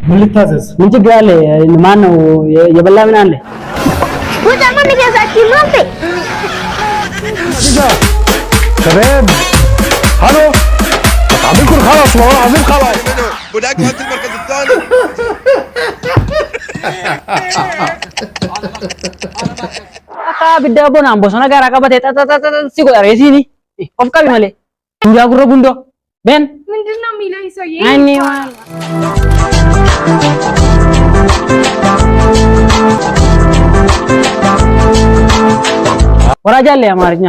ምን ልታዘዝ? ምን ችግር አለ? ማን ነው የበላ ምን አለ? وجمع مجازاتي مالتي شباب هلو عاملكم خلاص والله عاملين خلاص هناك في المركز الثاني Aka bidda bona ambosona gara kabate sigo resini of kabi male nda gurro gundo ben ምንድነው የሚለው ሰውዬ ani ወራጃለ አማርኛ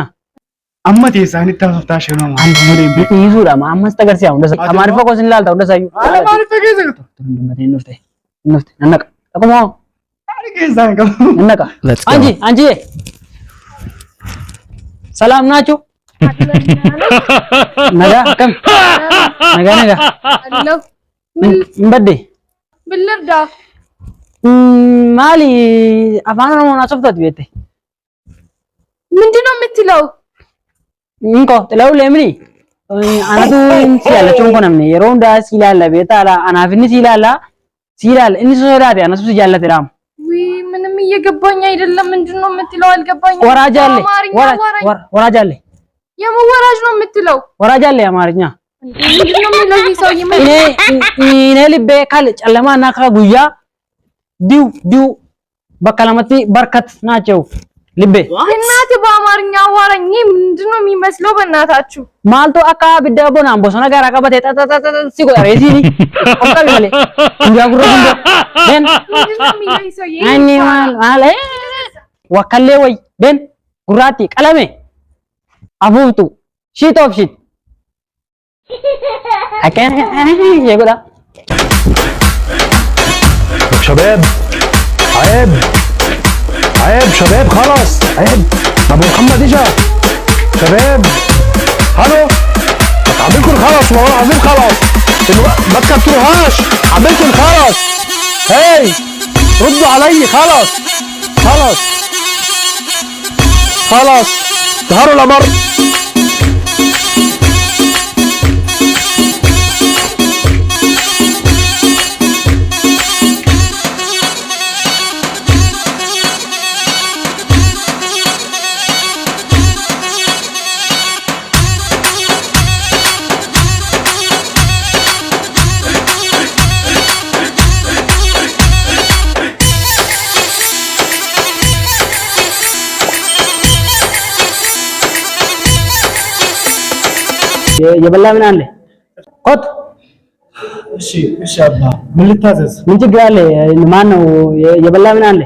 አመት የሳኒ ተፈታሽ ነው አንድ ወሬ ቢት ይዙራ ማመስ ተገር ሲያው እንደዛ አማሪ ፈቆስ እንላልታው እንደዛዩ አማሪ ተገዘ ነፍቴ ነነቃ ተቆሞ ነነቃ አንጂ ሰላም ናችሁ ነጋ ከም ነጋ አለው እንበዴ ብልርዳ ማሊ አፋን ነው ናሶፍታት ቤቴ ምንድነው የምትለው እንኮ ጥለው ለምኒ አናቱ ሲያለ ቾንኮ ነምኔ የሮንዳ ሲላለ ቤታላ አናፍኒ ሲላላ ሲላል እንሱ ሶዳት ያነሱ ሲያለ ተራም ምንም እየገባኝ አይደለም ምንድነው የምትለው አልገባኝ ወራጃለ ወራጃለ የመወራጅ ነው የምትለው ወራጃለ አማርኛ ምንድነው የሚለው ሰውዬ እኔ ልቤ ካል ጨለማና ከጉያ ዲው በከላመቲ በርከት ናቸው ልቤ እናት በአማርኛ አዋራኝ ምንድነው የሚመስለው በእናታችሁ ማልቶ አካ ቢዳቦና አንቦሶና ጋር አቀበተ ሲጎ ሬሲኒ ኦካቢ ማለ እንዲያጉሮ ጉንዶ ደን ምንድነው የሚለው ሰውዬ አኒ ማለ ወከሌ ወይ ደን ጉራቲ ቀለሜ አቡቱ ሺት ኦፍ ሺት አከነ የጎዳ شباب عيب شباب خلاص عيب ابو محمد اجا شباب هلو عاملكم خلاص والله عاملين خلاص ما تكتروهاش عاملكم خلاص هاي ردوا علي خلاص ظهروا الامر የበላ ምን አለ ቆጥ እሺ አባ ምን ልታዘዝ? ምን ችግር አለ? ማን ነው የበላ ምን አለ?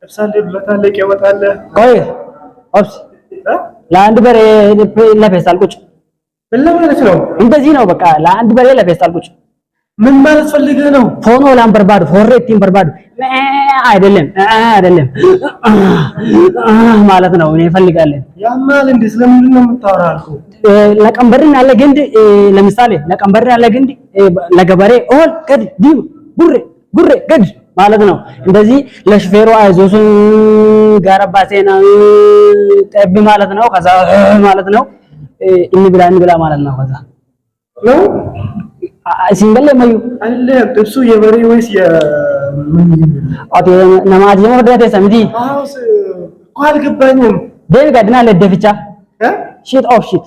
ለምሳሌ ብለታለ ቀወጣለ ቆይ ኦፕስ ለአንድ በሬ ለፌስታል ቁጭ ምን ማለት ነው? እንደዚህ ነው በቃ ለአንድ በሬ ለፌስታል ቁጭ ምን ማለት ፈልገህ ነው? ፎኖ ላምበርባዱ ፎሬቲን በርባዱ አይደለም ማለት ነው እኔ ፈልጋለሁ ያማል እንዴ ስለምንድን ነው የምታወራው? ለቀንበርን ያለ ግንድ ለምሳሌ ለቀንበርን ያለ ግንድ ለገበሬ ኦል ገድ ዲም ጉሬ ገድ ማለት ነው። እንደዚህ ለሹፌሩ አይዞስ ጋራባሴና ጠብ ማለት ነው። ከዛ ማለት ነው እንብላ ማለት ነው። ከዛ ነው ሲንገል ለማዩ አለ ጥብሱ የበሬ ወይስ አቶ ነማጅ ወደተ ሰምዲ አውስ አልገባኝም። ደም ጋድና ለደፍቻ ሺት ኦፍ ሺት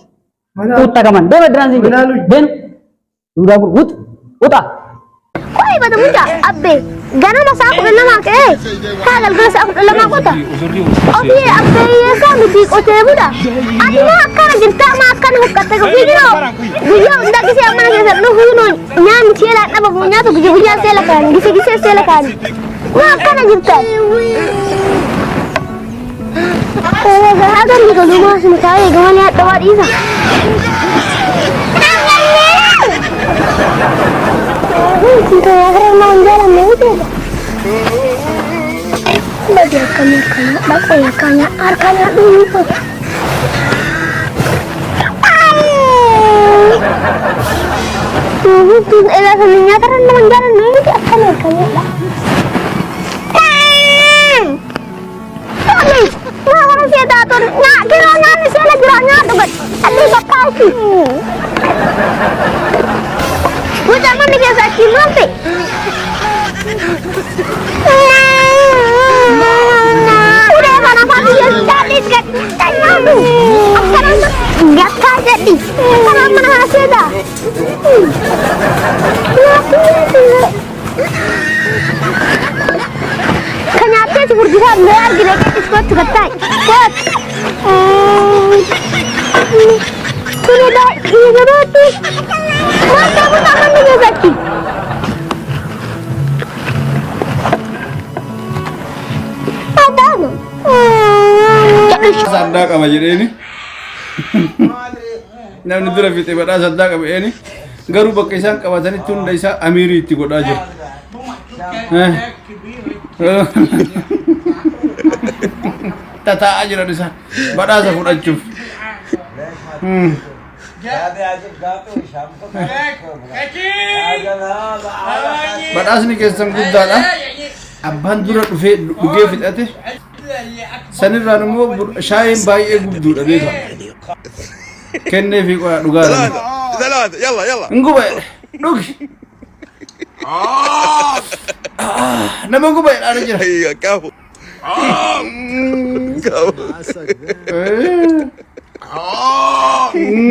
ውጣ ከማን በመድራንዚ ደም ይውዳጉ ውጣ ቆይ በደምጃ አቤ ገና ማሳቁ ለማቀ ታላል ገና ሳቁ ለማቆታ ኦፊ አቤ የሳምቲ ቆቴ ቡዳ አዲና አካና ግንታ ማካና ወቀተ ጉጂሮ ጉጂሮ እንደዚህ ያማና ገሰሉ ሁሉ ኛን ቼላ ጠበቡኛ ቱ ጉጂያ ሰለካን ጊዜ ሰለካን ማካና ግንታ هذا اللي قالوا ما اسمه تاعي كمان يا تواريزا انت يا غير ما عندنا موجود بدي اكمل بقى كان اركان دول اذا سمعنا ترى ما عندنا موجود اكمل كان Orang saya tahu nak kiranya ni saya lagi kiranya tu kan, ada bakal tu. Bukan mana dia sakit nanti. udah mana pasti jalis kan tahu akan nggak jadi akan mana hasil dah kenapa seperti sana gila ispat ketai kuat sudah dah ini berarti masa pun akan berarti Sadda qaba jedheeni namni dura fixe badhaa saddaa qabe eeni garuu bakka isaan qabatanitti hunda isaa amiirii itti godhaa jiru. Tataa'aa jiran isaan badhaasa fudhachuuf. Badhaasni keessan guddaadha. Abbaan dura dhugee fixate sanirraan immoo shaayiin baay'ee gubduudha beeka. Kennee fi qoraa dhugaa ثلاثة ثلاثة يلا يلا ngube dhugi nama gubaadhaan jira. هيا كفو كفو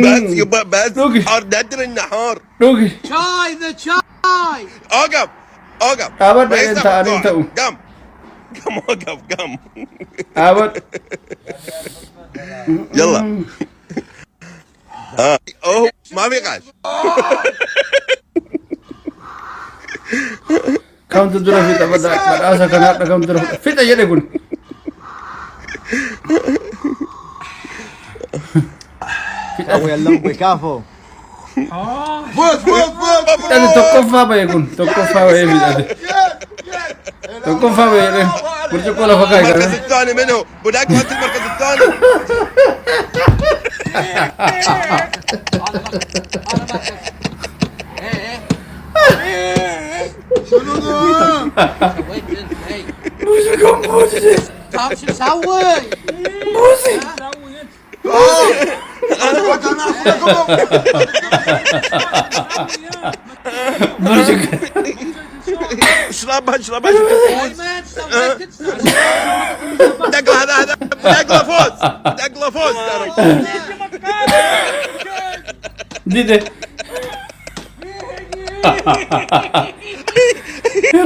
بس يبقى بس اوكي. حار ندر النهار dhugi اقف اقف أبد ما يصير أنت قاعد. تقوم. قم قم وقف قم abad يلا ها اوه ما في غاز kamtu dura fixa badhaasa kanaadha kamtu dura fixa jedhe kun fixate tokkoffaa bahe kun tokkoffaa bahee fixate tokkoffaa bahee burcuqqoo lafa kaa'e المركز kana الثاني منو بدك انت المركز الثاني طب شو مسوي؟ اشربها اشربها شو تفوز دق هذا دق فوز دق فوز dide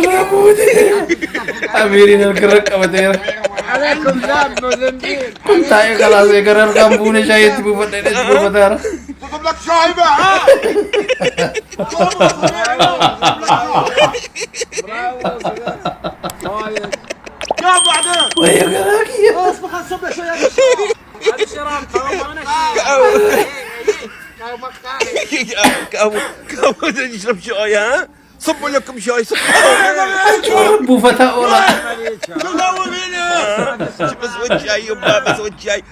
Ramudi Amirin al-Karak Amatera عليكم زاد موزمبيق Tayo kalas karar kampune siya iti pupunta na iti pupunta تطلب لك شايبه ها كم بعدين Waya karaki اصبح الصبح شويه هذا شراب كم تشرب شاي ها صبوا لكم شاي صبوا Bufata ola تدور هنا بس ود شاي يبا بس ود شاي